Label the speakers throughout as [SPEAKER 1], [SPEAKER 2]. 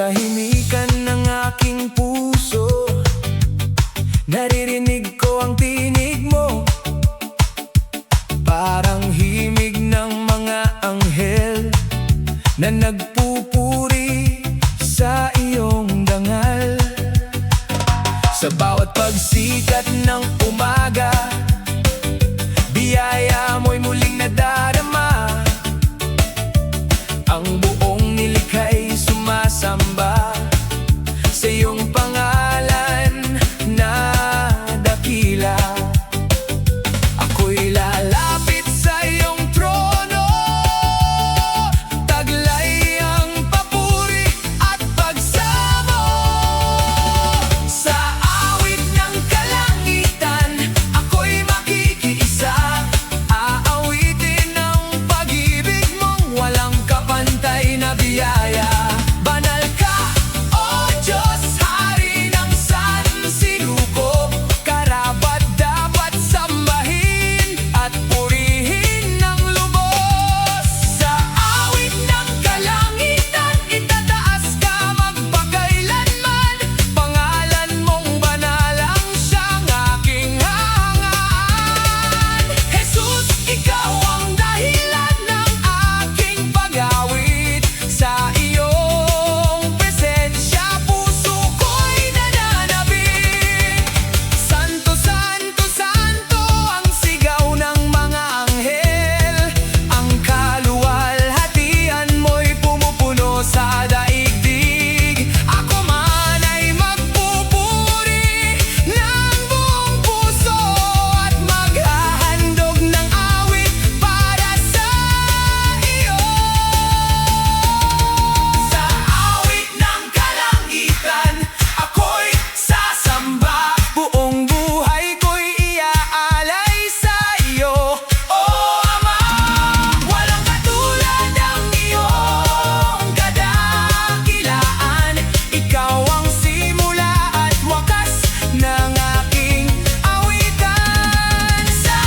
[SPEAKER 1] katahimikan ng aking puso, naririnig ko ang tinig mo, parang himig ng mga anghel na nagpupuri sa iyong dangal. Sa bawat pagsikat ng umaga, biyaya mo'y muling nadarama. Ang buong nilikha'y sumasamba sa iyong pangalan na dakila. Ako'y lalapit sa iyong trono, taglay ang papuri at pagsamo. Sa awit ng kalangitan, ako'y makikiisa, aawitin ang pag-ibig mong walang kapantay na biyaya. Banal ka, O Diyos, Hari ng sansinukob, karapat dapat sambahin at purihin ng lubos. Sa awit ng kalangitan, itataas ka magpakailanman, pangalan mong banalang siyang aking hangaan. Jesus, ikaw ang dahilan ng aking pag-awit, sa iyong presensya puso ko'y nananabik. Santo, Santo, Santo ang sigaw ng mga anghel, ang kaluwalhatian mo'y pumupuno sa daigdig. Ako man ay magpupuri ng buong puso at maghahandog ng awit para sa iyo. Sa awit ng kalangitan, ako'y sasamba, buong buhay ko'y iaalay sa iyo. O Ama, walang katulad ang iyong kadakilaan. Ikaw ang simula at wakas ng aking awitan. Sa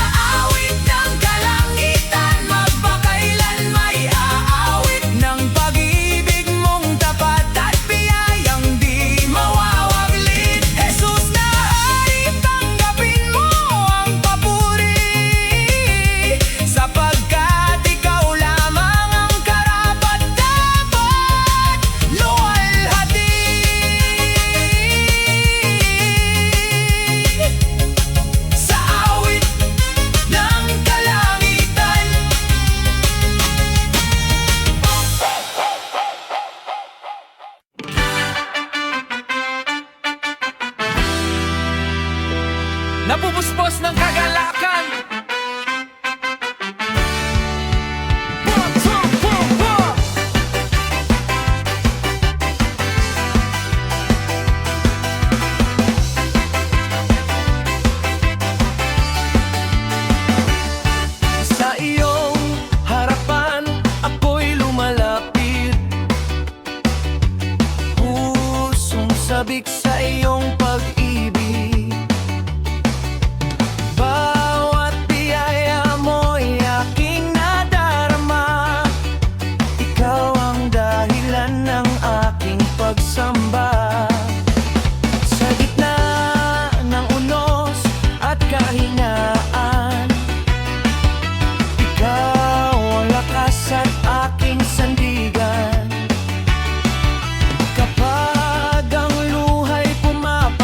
[SPEAKER 1] awit ng kalangitan, magpakailan may aawit ng pag-ibig mong tapat at biyayang di mawawaglit. Jesus na Hari, tanggapin mo ang papuri, sapagkat ikaw lamang ang karapat-dapat luwalhati. Sa awit ng kalangitan, napupuspos ng kagalakan. One, two, one, one. Sa iyong harapan, ako'y lumalapit, pusong sabik sa iyong pag-ibig. Bawat biyaya mo'y aking nadarama, ikaw ang dahilan ng aking pagsamba. Sa gitna ng unos at kahinaan, ikaw ang lakas at aking sandigan. Kapag ang luha'y pumapagod,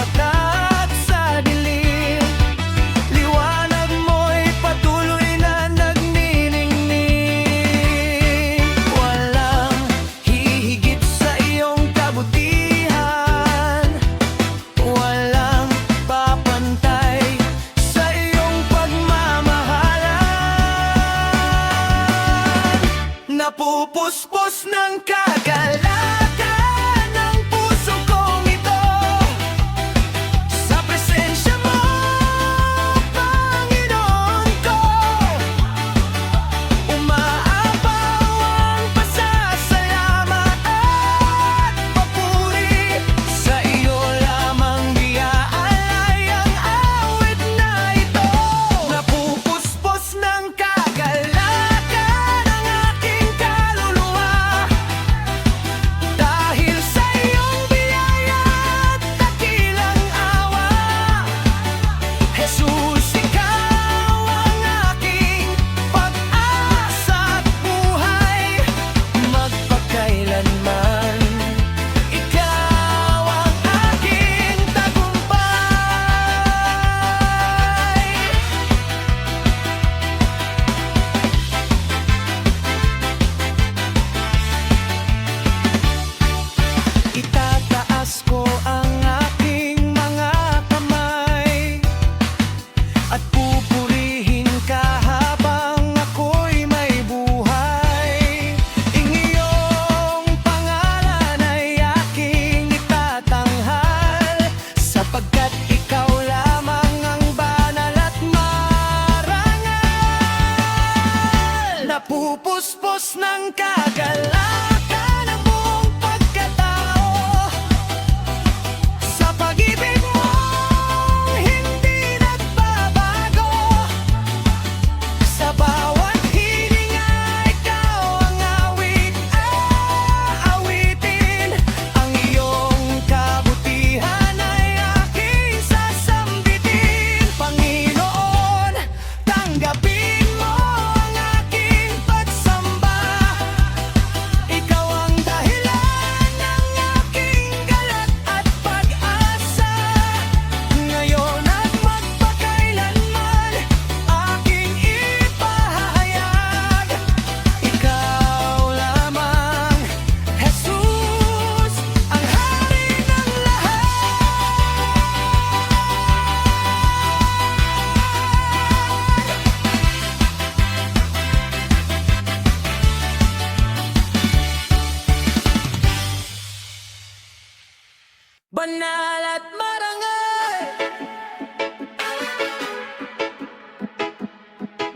[SPEAKER 1] banal at marangal.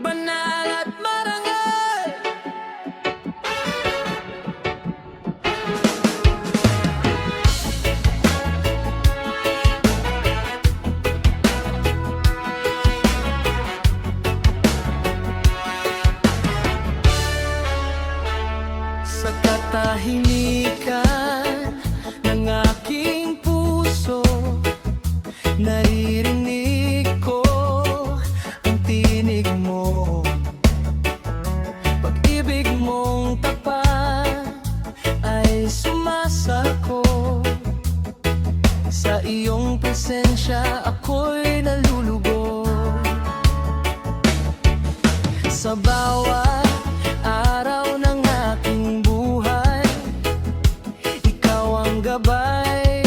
[SPEAKER 1] Banal at marangal. Sa katahimikan ng aking puso, naririnig ko ang tinig mo. Pag-ibig mong tapat ay sumasako. Sa iyong presensya ako'y nalulugod. Sa bawat araw ng aking buhay, ikaw ang gabay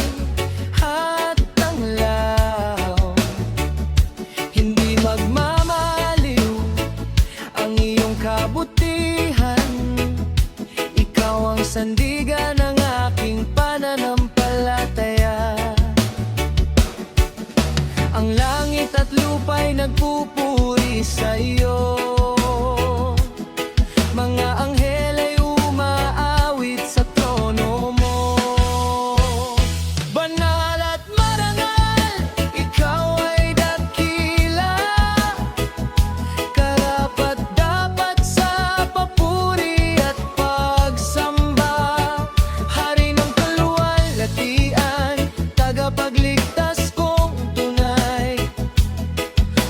[SPEAKER 1] at tanglaw. Hindi magmamaliw ang iyong kabutihan. Ikaw ang sandigan ng aking pananampalataya. Ang langit at lupa'y nagpupuri sa iyo. Mga anghel ay umaawit sa trono mo. Banal at marangal, ikaw ay dakila. Karapat-dapat sa papuri at pagsamba. Hari ng kaluwalhatian, tagapagligtas kong tunay.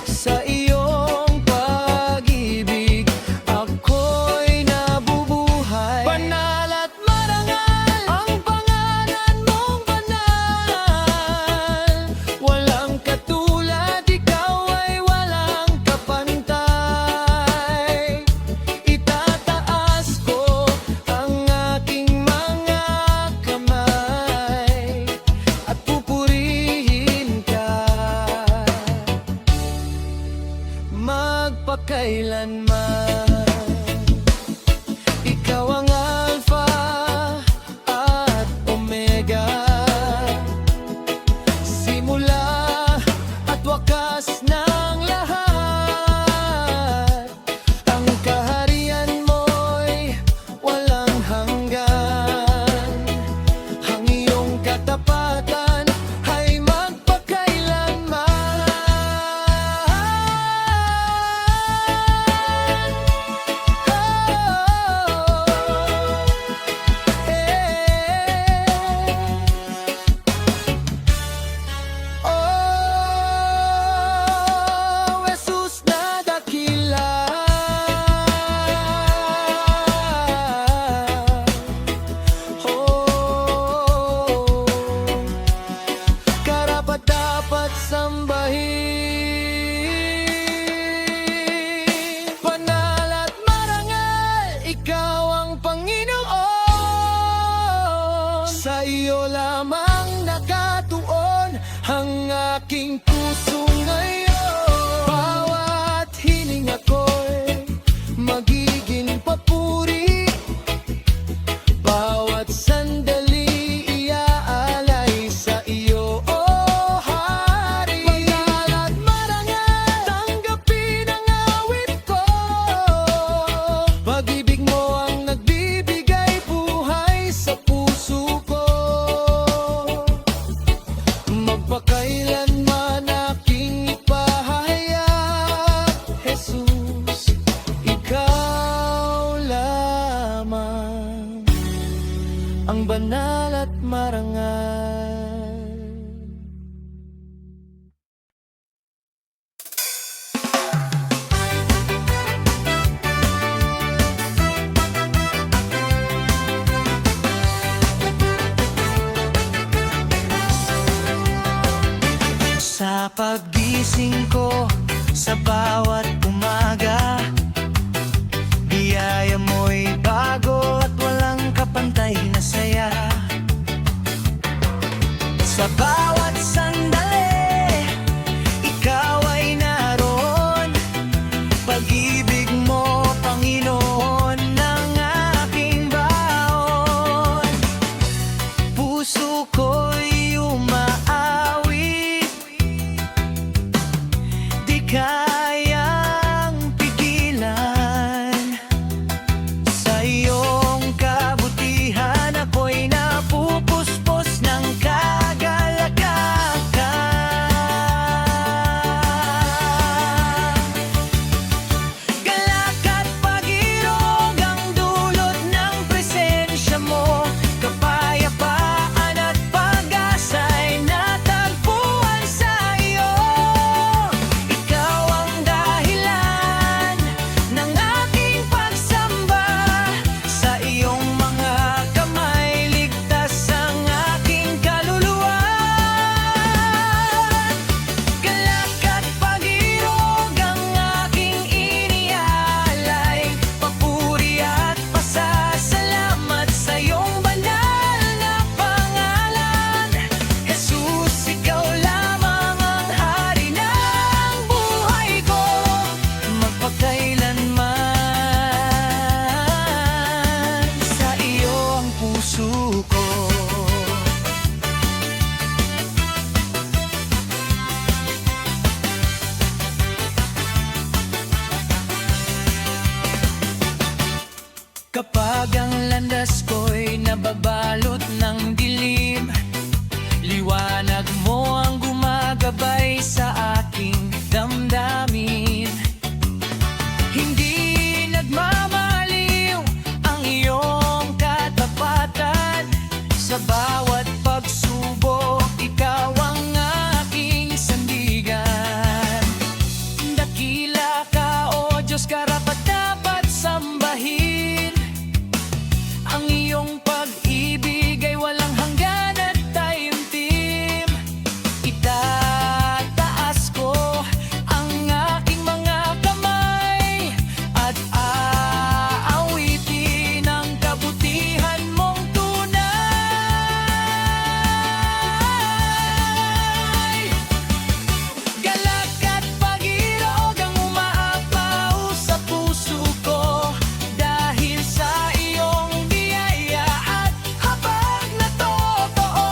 [SPEAKER 1] Sa iyong pag-ibig ako'y nabubuhay. Banal at marangal ang pangalan mong banal. Walang katulad, ikaw ay walang kapantay. Itataas ko ang aking mga kamay at pupurihin ka magpakailanman. Ikaw ang Alpha at Omega, simula at wakas ng lahat. Ang kaharian mo'y walang hanggan. Ang iyong katapatan ay magpakailanman. Oh, Jesus na dakila. Oh, karapat-dapat sambahin. Banal at marangal, ikaw ang Panginoon. Sa iyo lamang nakatuon ang aking puso ngayon. Bawat hininga ko'y magiging papuri. Bawat sandali iaalay sa iyo, oh Hari. Banal at marangal, tanggapin ang awit ko. Pag-ibig mo ang nagbibigay buhay sa puso ko. Magpakailanman aking ipahayag, Jesus, ikaw lamang ang banal at marangal. Sa paggising ko sa bawat umaga, biyaya mo'y bago at walang kapantay na saya. Sa bawat sandali, ikaw ay naroon. Pag-ibig mo, Panginoon, ng aking baon. Puso ko'y Sa bawat pagsubok, ikaw ang aking sandigan. Dakila ka, O Diyos, karapat-dapat sambahin. Ang iyong pag-ibig ay walang hanggan at taimtim. Itataas ko ang aking mga kamay at aawitin ang kabutihan mong tunay. Galak at pag-irog ang umaapaw sa puso ko dahil sa iyong biyaya at habag na totoo.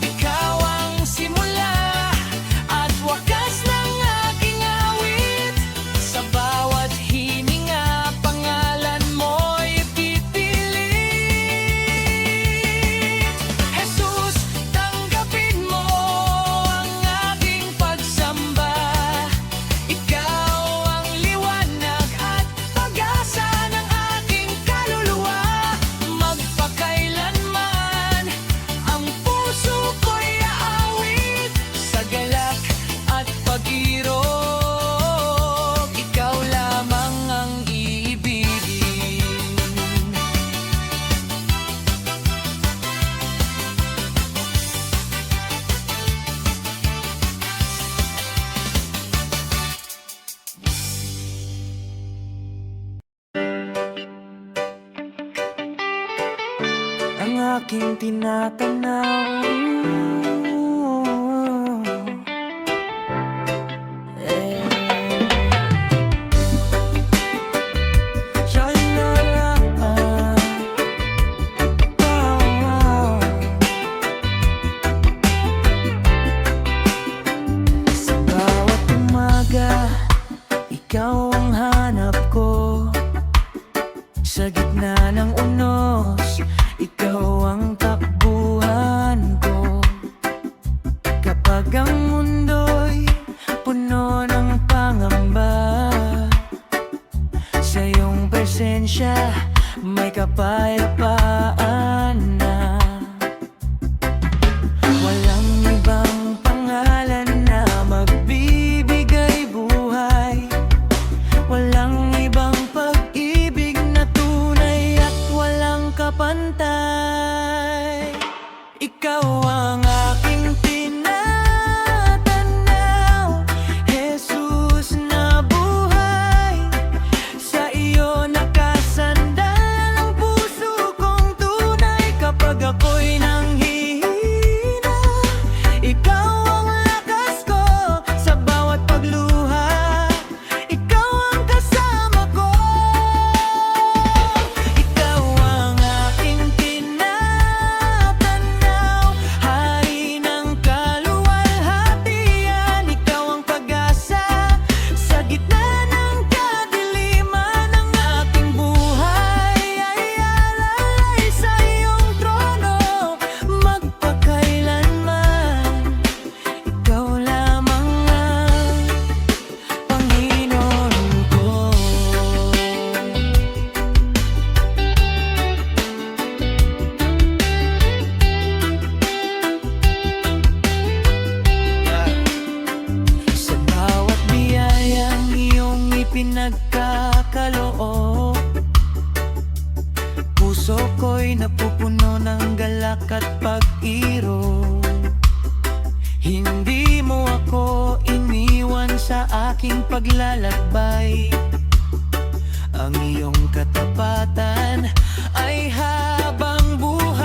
[SPEAKER 1] Ikaw ang simula at wakas ng aking awit. Sa bawat hininga, pangalan mo'y pipilit. Jesus, tanggapin mo ang aking pagsamba. Ikaw ang liwanag at pag-asa ng aking kaluluwa. Magpakailanman ang puso ko'y aawit. Sa galak at pag-irog, ikaw lamang ang iibigin. Ang aking tinatanaw, eh. Sha-la-la, wow. Sa bawat umaga, ikaw ang hanap ko. Sa gitna ng unos, ikaw ang takbuhan ko. Kapag ang mundo'y puno ng pangamba, sa iyong presensya may kapayapaan na. Walang ibang pangalan na magbibigay buhay. Walang ibang pag-ibig na tunay at walang kapantay. Ikaw ang aking tinatanaw, Jesus na buhay. Sa iyo nakasandal ang puso kong tunay. Kapag ako'y nanghihina, ikaw ang lakas ko. Sa bawat pagluha, ikaw ang kasama ko. Ikaw ang aking tinatanaw, hari ng kaluwalhatian. Ikaw ang pag-asa sa gitna ng kadiliman. Ang aking buhay ay alalay sa iyong trono. Magpakailanman, ikaw lamang ang Panginoon ko. Sa bawat biyayang iyong ipinagkakaloob, puso ko'y napupuno ng galak at pag-irog. Hindi mo ako iniwan sa aking paglalakbay. Ang iyong katapatan ay habang buhay.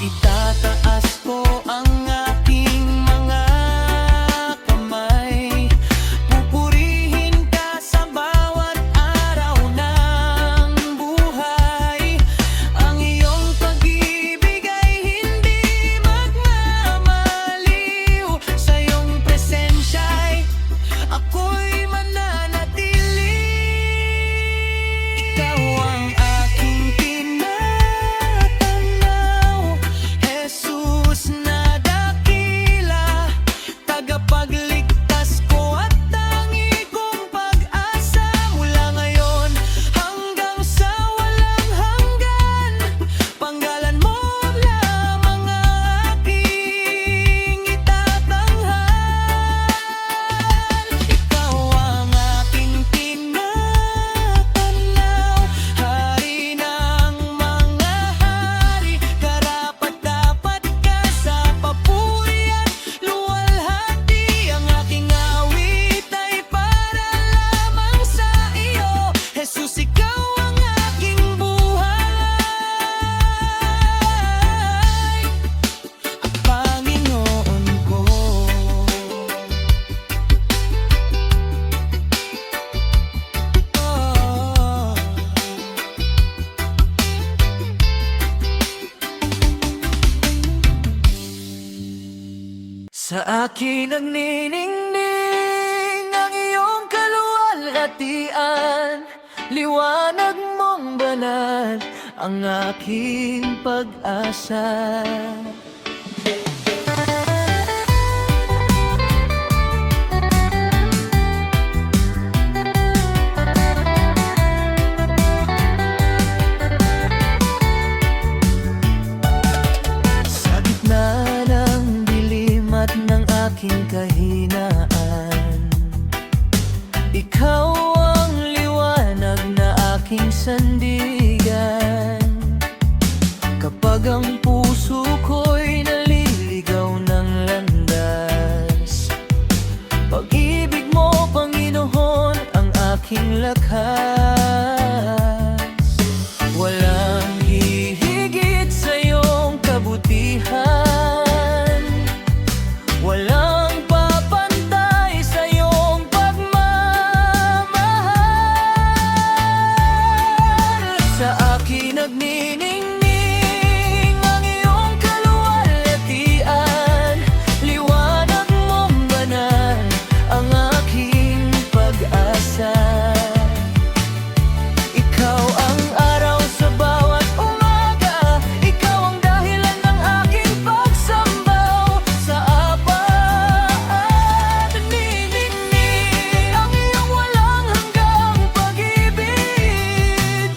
[SPEAKER 1] Itataas ko ang aking mga kamay. Pupurihin ka sa bawat araw ng buhay. Ang iyong pag-ibig ay hindi magmamaliw. Sa iyong presensya'y Sa akin nagniningning ang iyong kaluwalhatian. Liwanag mong banal ang aking pag-asa. Sa gitna ng dilim at ng aking kahinaan, ikaw ang liwanag na aking sandigan. Kapag ang puso ko'y naliligaw ng landas, pag-ibig mo, Panginoon, ang aking lakas. Walang hihigit sa iyong kabutihan, walang papantay sa iyong pagmamahal. Sa akin nagniningning ang iyong kaluwalhatian. Liwanag mong banal ang aking pag-asa. Ikaw ang araw sa bawat umaga, ikaw ang dahilan ng aking pagsambaw. Sa apat nagniningning ang iyong walang hanggang pag-ibig.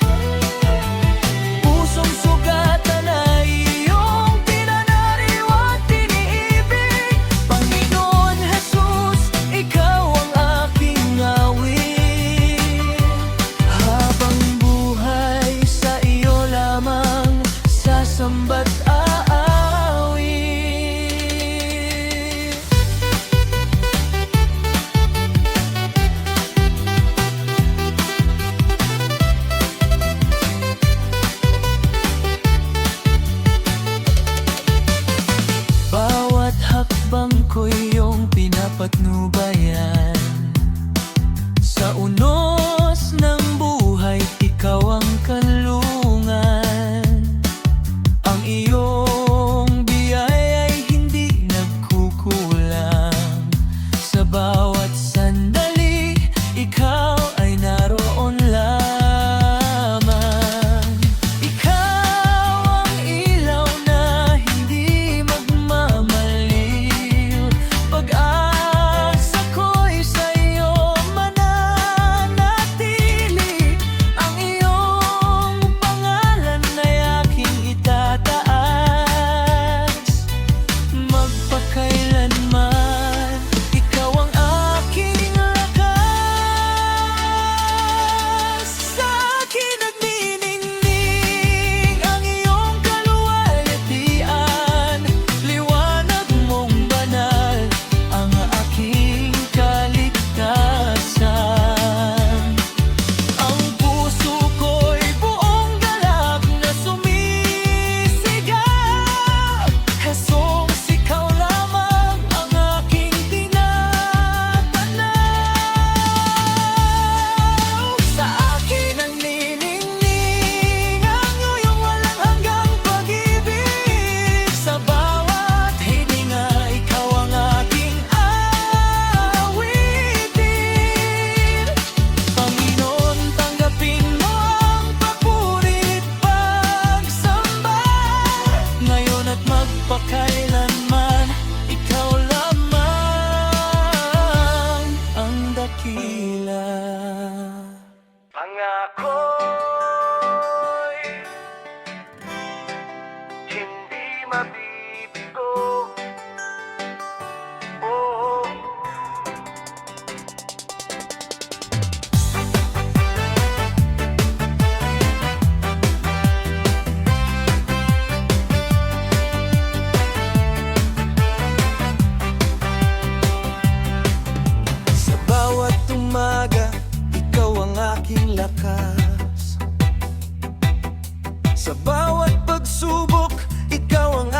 [SPEAKER 1] Pusong sugatan ay iyong pinanariwa't tiniibig. Panginoon Jesus, ikaw ang aking awit. Habang buhay sa iyo lamang sasamba't aawit. Bawat hakbang ko iyong pinapatnubayan. Sa unos ng buhay, ikaw ang kanlungan. Ang iyong biyaya'y hindi nagkukulang. Sa bawat sandali, ikaw ay naroon lamang. Ikaw ang ilaw na hindi magmamaliw. Pag-asa ko'y sa iyo mananatili. Ang iyong pangalan ay aking itataas. Magpakailanman, ikaw ang aking lakas. Sa akin nagniningning ang iyong kaluwalhatian. Liwanag mong banal ang aking kaligtasan. Ang puso ko'y buong galak na sumisigaw. Jesus, ikaw lamang ang aking tinatanaw. Sa akin nagniningning ang iyong walang hanggang pag-ibig. Sa bawat hininga, ikaw ang aking awitin. Panginoon, tanggapin mo ang papurit pagsamba. Ngayon at magpakailanman, ikaw lamang ang dakila. Pangako'y hindi mabibigo. Oh. Sa bawat umaga, ikaw ang aking lakas. Sa bawat pagsubok, ikaw ang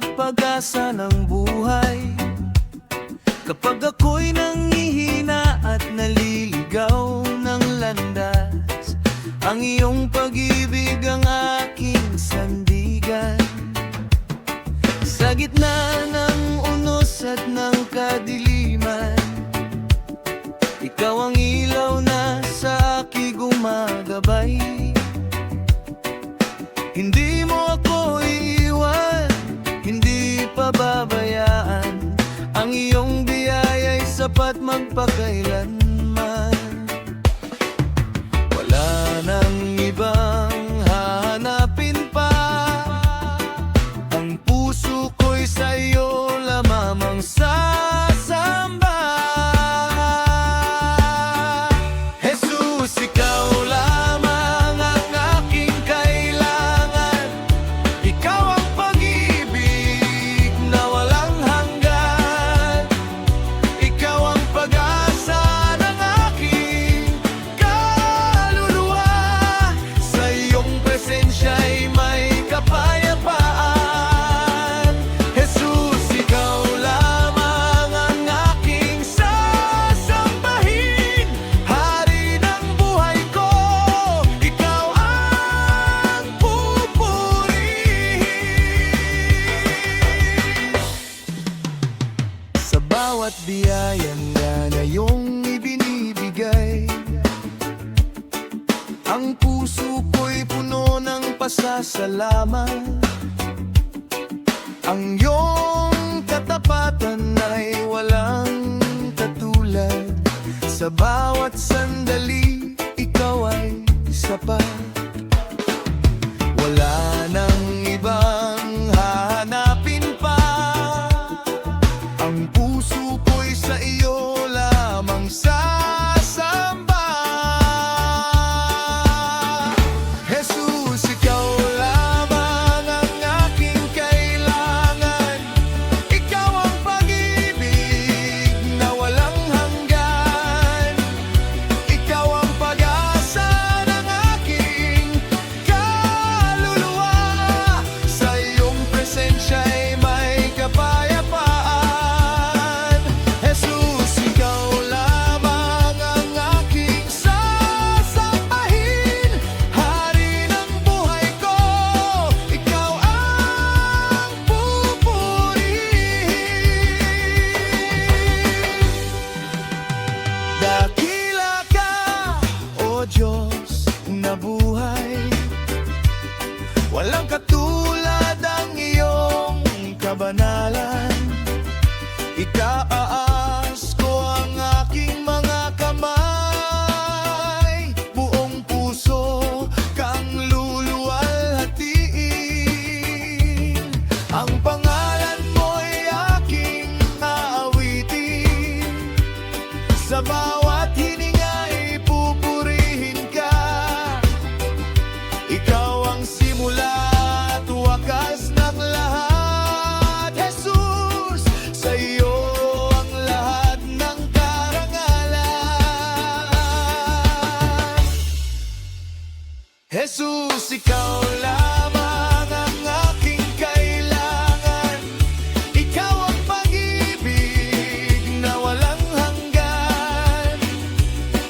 [SPEAKER 1] at pag-asa ng buhay. Kapag ako'y nanghihina at naliligaw ng landas, ang iyong pag-ibig ang aking sandigan. Sa gitna ng unos at ng kadiliman, ikaw ang ilaw na sa aking gumagabay. Hindi mo ako iiwan, hindi pababayaan. Ang iyong biyaya'y sapat magpakailanman. Wala nang ibang hahanapin pa. Ang puso ko'y sa'yo lamang sasamba. Jesus, ikaw lamang ang aking kailangan. Ikaw ang pag-ibig na walang hanggan. Ikaw ang pag-asa ng aking kaluluwa. Sa iyong presensya'y may kapayapaan. Jesus, ikaw lamang ang aking sasambahin. Hari ng buhay ko, ikaw ang pupurihin. Sa bawat biyayang na iyong ibinibigay, ang puso ko'y puno ng pasasalamat. Ang iyong katapatan ay walang katulad. Sa bawat sandali, ikaw ay sapat. Wala nang ibang hahanapin pa. Ang puso ko'y sa iyo lamang sasamba. Jesus, ikaw lamang ang aking kailangan. Ikaw ang pag-ibig na walang hanggan. Ikaw ang pag-asa ng aking kaluluwa. Sa iyong presensya'y may kapayapaan. Jesus, ikaw lamang ang aking sasambahin. Hari ng buhay ko, ikaw ang pupurihin. Dakila ka, O Diyos na buhay. Walang katulad ang iyong kabanalan. Itaas ko ang aking mga kamay. Buong puso kang luluwalhatiin. Ang pangalan mo'y aking aawitin. Sa bawat hininga'y pupurihin ka. Ikaw ang simula at wakas ng lahat. Jesus, sa iyo ang lahat ng karangalan. Jesus, ikaw lamang ang aking kailangan. Ikaw ang pag-ibig na walang hanggan.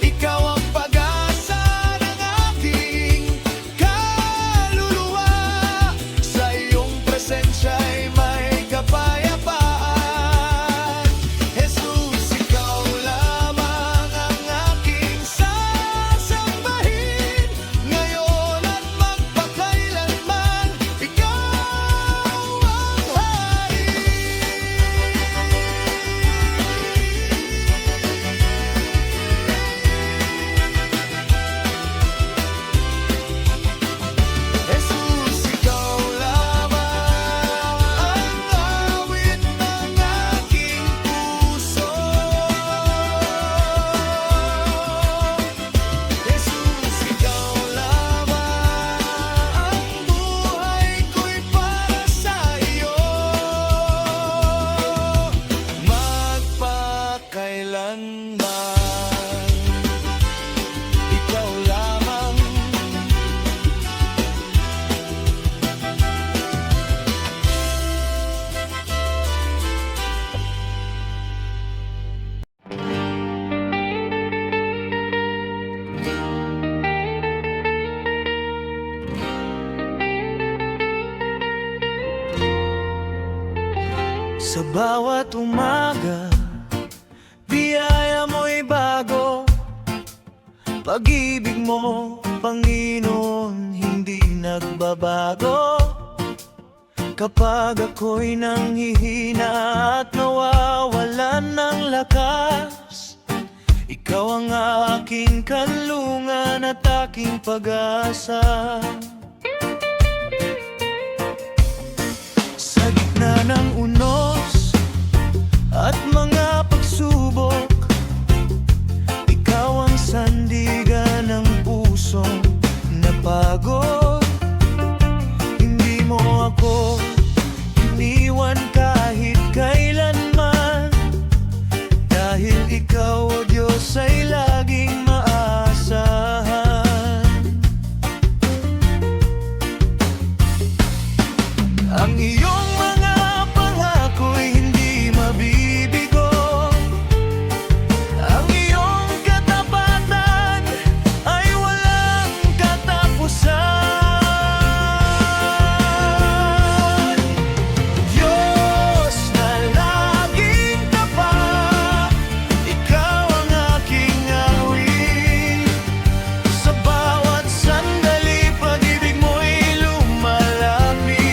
[SPEAKER 1] Ikaw ang pag-asa ng aking kaluluwa. Sa iyong presensya'y may kapayapaan. Jesus, ikaw lamang ang aking sasambahin. Ngayon at magpakailanman, ikaw ang hari. Jesus, ikaw lamang ang awit ng aking puso. Jesus, ikaw lamang ang buhay ko'y para sa iyo. Magpakailanman, ikaw lamang. bawat umaga, biyaya mo'y bago. Pag-ibig mo, Panginoon, hindi nagbabago. Kapag ako'y nanghihina at nawawalan ng lakas, ikaw ang aking kanlungan at aking pag-asa. Sa gitna ng unos at mga pagsubok, ikaw ang sandigan ng pusong napagod. Hindi mo ako iniwan kahit kailanman, dahil ikaw, o Diyos, ay laging maasahan. Ang iyong mga pangako'y hindi mabibigo. Ang iyong katapatan ay walang katapusan. Diyos na laging tapat, ikaw ang aking awit. Sa bawat sandali, pag-ibig mo'y lumalapit.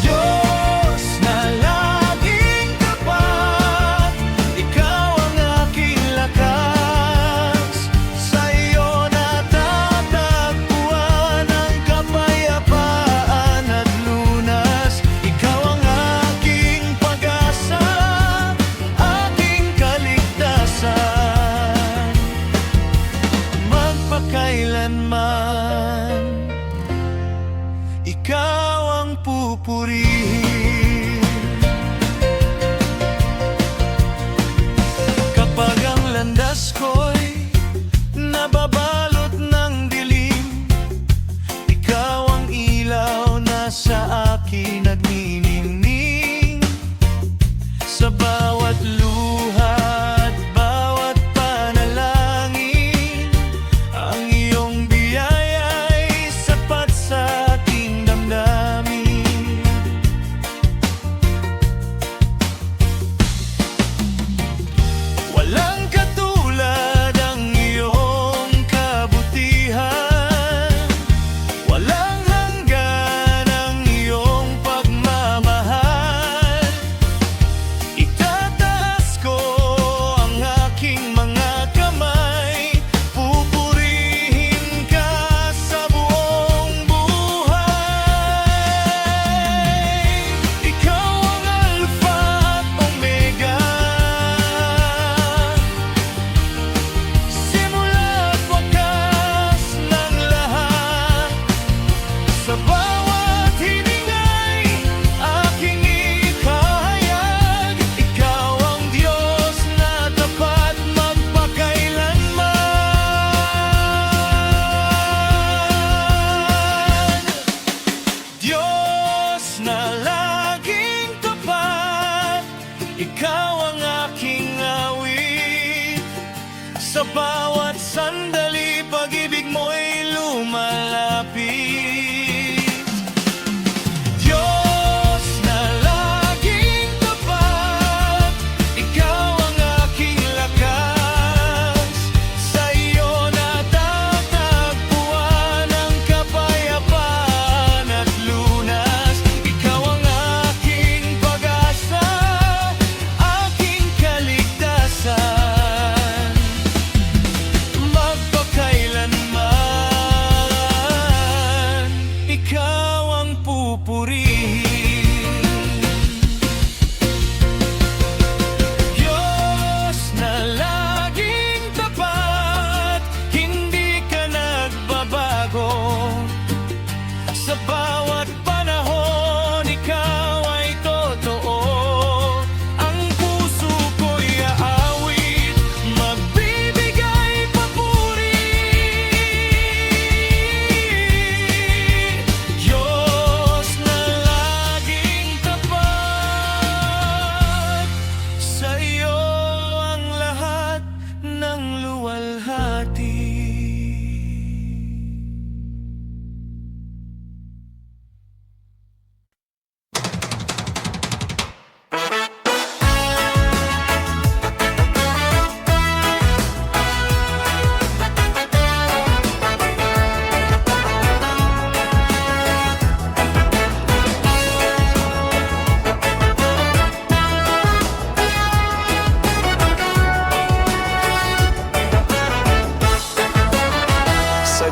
[SPEAKER 1] Diyos na laging tapat, ikaw ang aking lakas. Sa iyo natatagpuan ang kapayapaan at lunas. Ikaw ang aking pag-asa, aking kaligtasan. Magpakailanman, ikaw ang pupurihin. Kapag ang landas ko'y nababalot ng dilim, ikaw ang ilaw na sa akin nagniningning. Sa bawat luha at bawat panalangin, ang iyong biyaya'y sapat sa aking damdamin. Walang katulad ang iyong kabutihan, walang hanggan ang iyong pagmamahal. Itataas ko ang aking mga kamay, pupurihin ka sa buong buhay. Ikaw ang Alpha at Omega, simula at wakas ng lahat. Sa bawat hiningay, aking ikahayag, ikaw ang Diyos na tapat magpakailanman. Diyos na laging tapat, ikaw ang aking awit. Sa bawat sandali, pag-ibig mo'y lumalapit. Diyos na laging tapat, ikaw ang aking lakas. Sa iyo natatagpuan ang kapayapaan at lunas. Ikaw ang aking pag-asa, aking kaligtasan.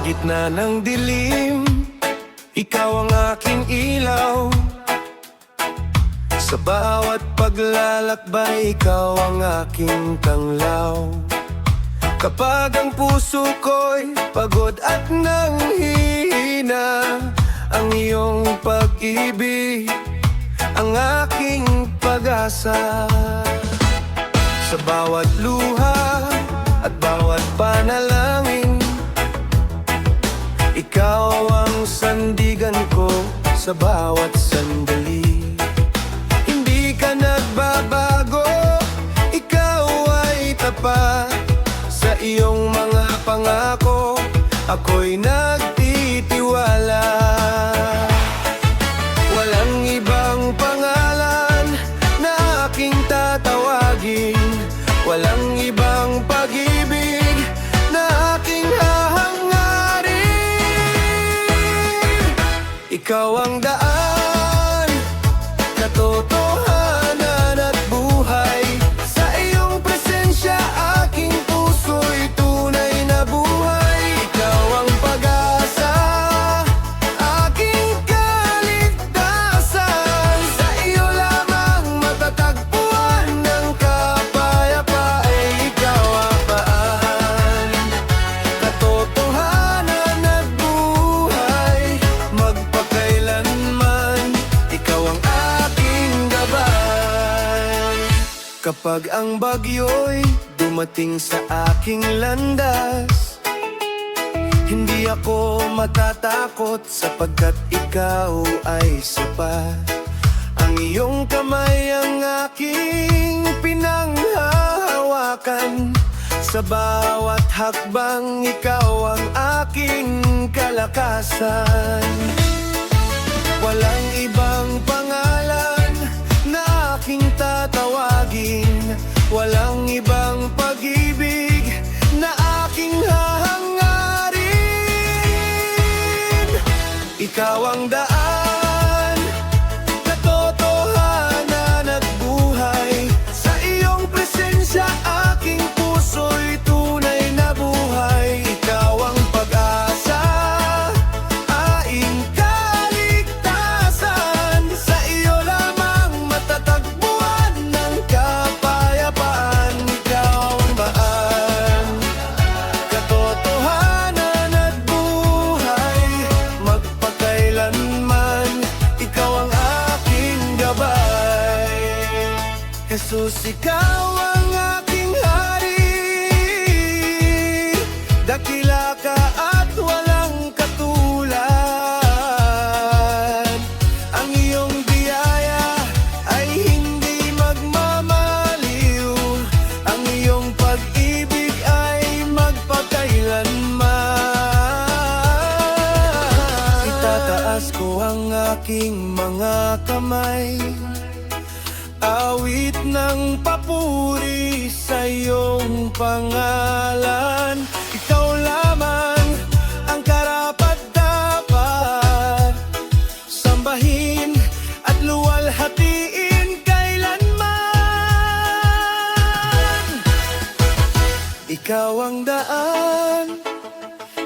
[SPEAKER 1] gitna ng dilim, ikaw ang aking ilaw. Sa bawat paglalakbay, ikaw ang aking tanglaw. Kapag ang puso ko'y pagod at nanghihina, ang iyong pag-ibig ang aking pag-asa. Sa bawat luha at bawat panalangin, ikaw ang sandigan ko sa bawat sandali. Hindi ka nagbabago, ikaw ay tapat. Sa iyong mga pangako, ako'y nagtitiwala. Walang ibang pangalan na aking tatawagin, walang ibang pag-ibig na aking hahangarin. Ikaw ang daan, katotohanan at buhay. Sa iyong presensya, aking puso'y tunay na buhay. Ikaw ang pag-asa, aking kaligtasan. Sa iyo lamang matatagpuan ng kapayapaan. Ikaw ang paan, katotohanan at buhay. Magpakailanman, ikaw ang aking gabay. Kapag ang bagyo'y dumating sa aking landas, hindi ako matatakot sapagkat ikaw ay sapat. Ang iyong kamay ang aking pinanghahawakan. Sa bawat hakbang, ikaw ang aking kalakasan. Walang ibang pangalan na aking tatawagin, walang ibang pag-ibig na aking hahangarin. Ikaw ang daan, katotohanan at buhay. Sa iyong presensya, aking puso'y tunay na buhay. Ikaw ang pag-asa, aking kaligtasan. Sa iyo lamang matatagpuan ng kapayapaan. Ikaw ang daan, katotohanan at buhay. Magpakailanman, ikaw ang aking gabay. Jesus, ikaw ang aking hari. Dakila ka at walang katulad. Ang iyong biyaya ay hindi magmamaliw. Ang iyong pag-ibig ay magpakailanman. Itataas ko ang aking mga kamay, awit ng papuri sa iyong pangalan. Ikaw lamang ang karapat-dapat sambahin at luwalhatiin kailanman. Ikaw ang daan,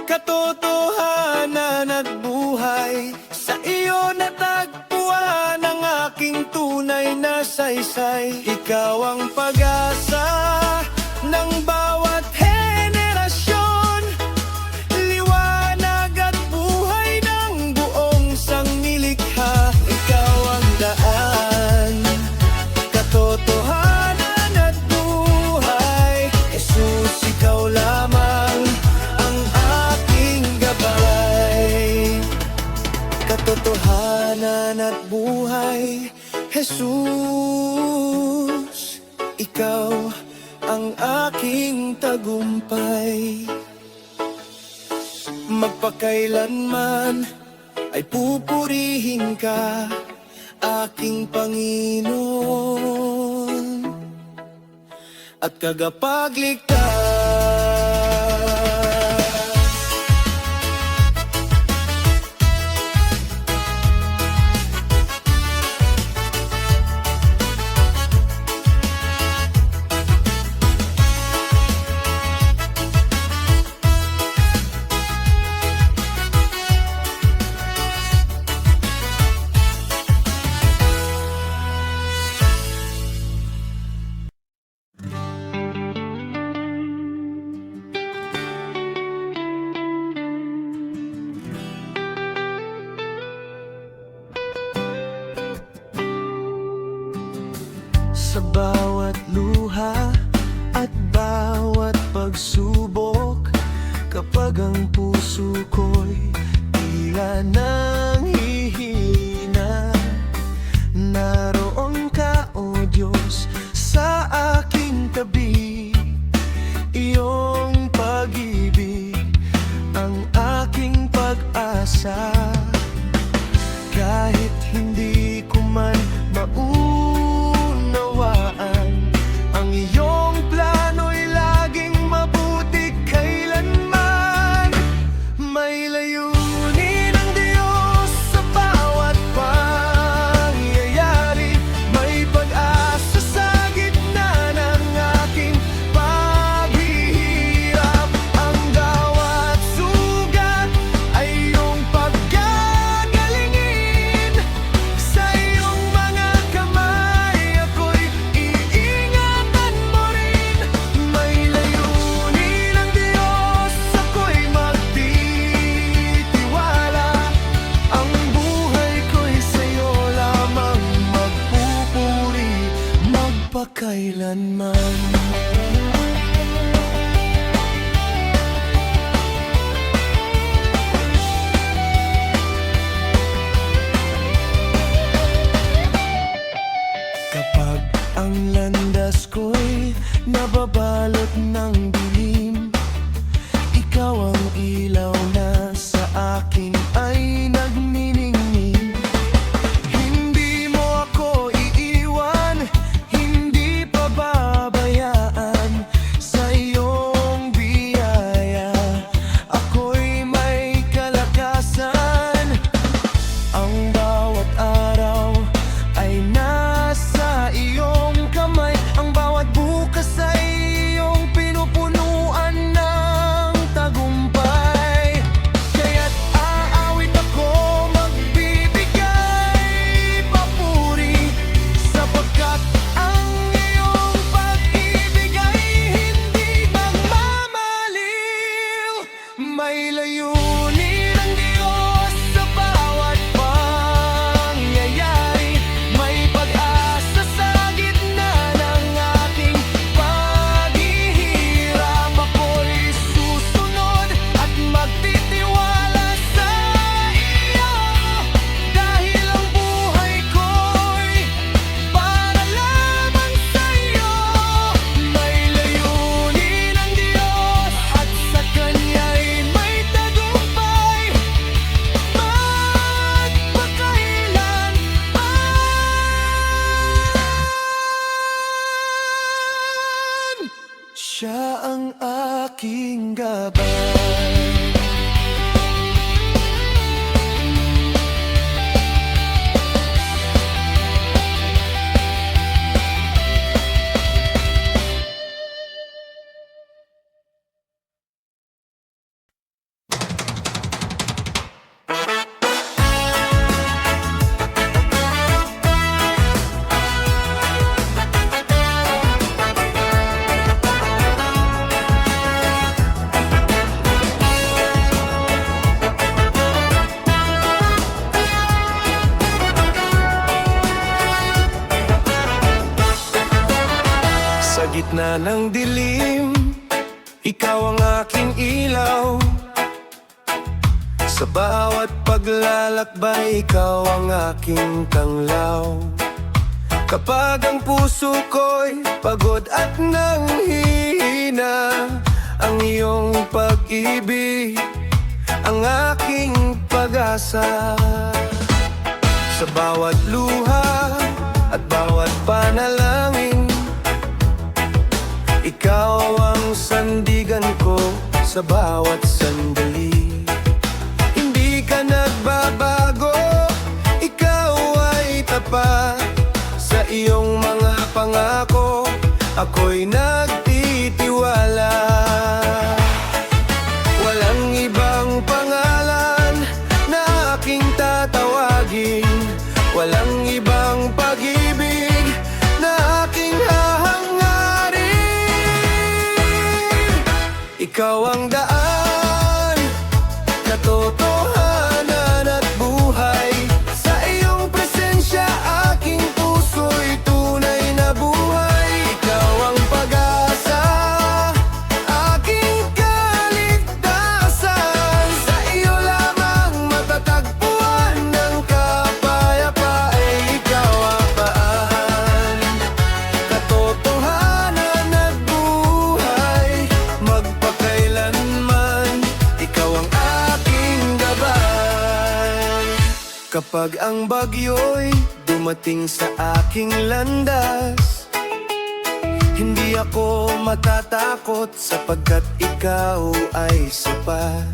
[SPEAKER 1] katotohanan at buhay. Sa iyo natagpuan ang aking tunay na saysay. Ikaw ang pag-asa ng bawat henerasyon, liwanag at buhay ng buong sangnilikha. Ikaw ang daan, katotohanan at buhay. Jesus, ikaw lamang ang aking gabay. Katotohanan at buhay. Jesus, ikaw ang aking tagumpay. Magpakailanman ay pupurihin ka, aking Panginoon at tagapagligtas. pagsubok, kapag ang puso ko'y tila nang hihina, naroon ka, O Diyos, sa aking tabi. Iyong pag-ibig ang aking pag-asa. Kahit hindi ko man maunawaan, ang iyong plano'y laging mabuti kailanman. May layunin ang Diyos sa bawat pangyayari, may pag-asa sa gitna ng aking paghihirap. Ang bawat sugat ay iyong paggagalingin, sa iyong mga kamay ako'y iingatan mo rin. May layunin ang Diyos, ako'y magtitiwala, ang buhay ko'y sa'yo lamang magpupuri magpakailanman. Kapag ang landas ko'y nababalot ng dilim, ikaw ang ilaw na sa akin ay nagniningning. Hindi mo ako iiwan, hindi pababayaan, sa iyong biyaya ako'y may kalakasan. Ang bawat araw ay nasa iyong kamay, ang bawat bukas ay iyong pinupunuan ng tagumpay. Kaya't aawit ako, magbibigay papuri, sapagkat ang iyong pag-ibig ay hindi magmamaliw. May layunin ang Diyos sa bawat pangyayari, may pag-asa sa gitna ng aking paghihirap. Ako'y susunod at magtitiwala sa iyo, dahil ang buhay ko'y para lamang sa iyo. May layunin ang Diyos at sa Kanya'y may tagumpay magpakailanman. Siya ang aking gabay. Sa gitna ng dilim, ikaw ang aking ilaw. Sa bawat paglalakbay, ikaw ang aking tanglaw. Kapag ang puso ko'y pagod at nanghihina, ang iyong pag-ibig ang aking pag-asa. Sa bawat luha at bawat panalangin, ikaw ang sandigan ko sa bawat sandali. Hindi ka nagbabago, ikaw ay tapat, sa iyong mga pangako ako'y nagtitiwala. Walang ibang pangalan na aking tatawagin, walang ibang pag-ibig na aking hahangarin. Ikaw ang daan, katotohanan at buhay. Sa iyong presensya, aking puso'y tunay na buhay. Ikaw ang pag-asa, Kapag ang bagyo'y dumating sa aking landas, hindi ako matatakot sapagkat ikaw ay sapat.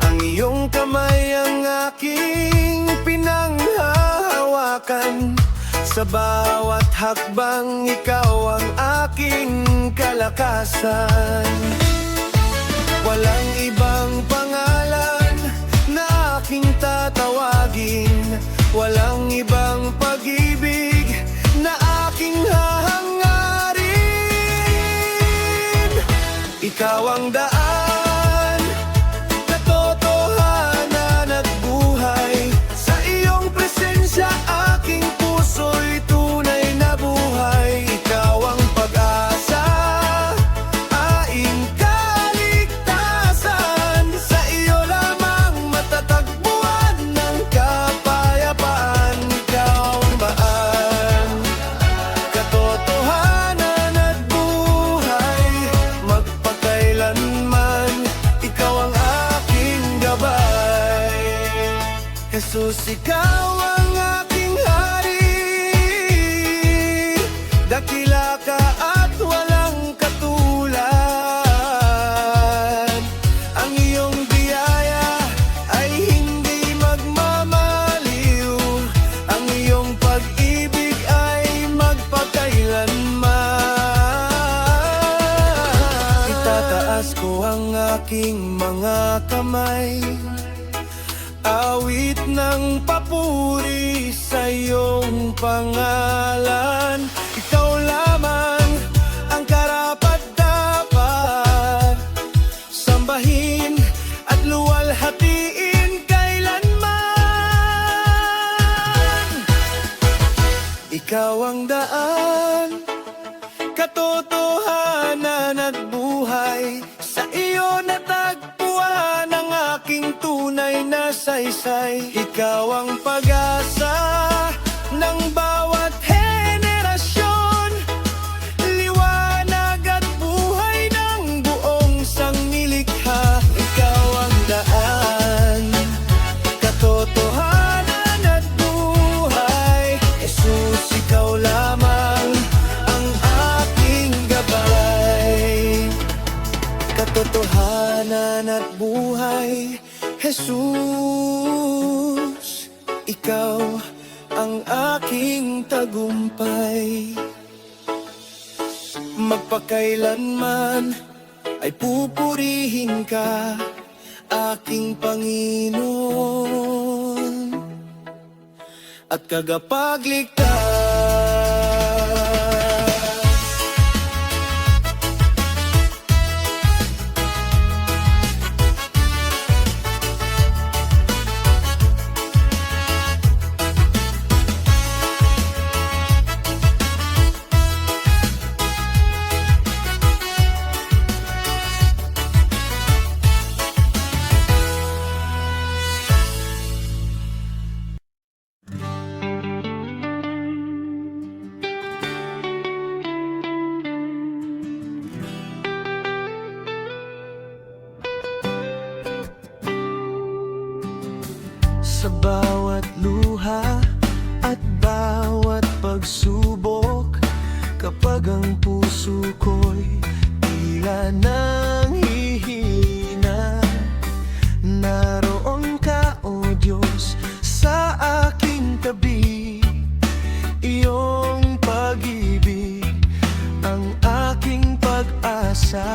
[SPEAKER 1] Ang iyong kamay ang aking pinanghahawakan. Sa bawat hakbang ikaw ang aking kalakasan. Walang ibang pangalan na aking tatawagin, walang ibang pag-ibig na aking hahangarin. Ikaw ang daan, katotohanan at buhay. Sa iyong presensya aking puso'y tunay na buhay. Ikaw ang pag-asa, aking kaligtasan. Sa iyo lamang matatagpuan ng kapayapaan. Ikaw ang daan, katotohanan at buhay. Magpakailanman, ikaw ang aking gabay. Jesus, ikaw ang aking hari. Dakila ka at walang katulad. Ang iyong biyaya ay hindi magmamaliw. Ang iyong pag-ibig ay magpakailanman. Itataas ko ang aking mga kamay, awit ng papuri sa iyong pangalan. Ikaw lamang ang karapat-dapat sambahin at luwalhatiin kailanman. Ikaw ang daan, katotohanan at buhay. Sa iyo natagpuan ang aking tunay na saysay. Ikaw ang pag-asa ng bawat henerasyon, liwanag at buhay ng buong sangnilikha. Ikaw ang daan, katotohanan at buhay. Jesus, ikaw lamang ang aking gabay. Katotohanan at buhay, Jesus, ikaw ang aking tagumpay. Magpakailanman ay pupurihin ka, aking Panginoon at kagapagligtas. Sa bawat luha at bawat pagsubok, kapag ang puso ko'y tila nang hihina, naroon ka, O Diyos, sa aking tabi. Iyong pag-ibig ang aking pag-asa.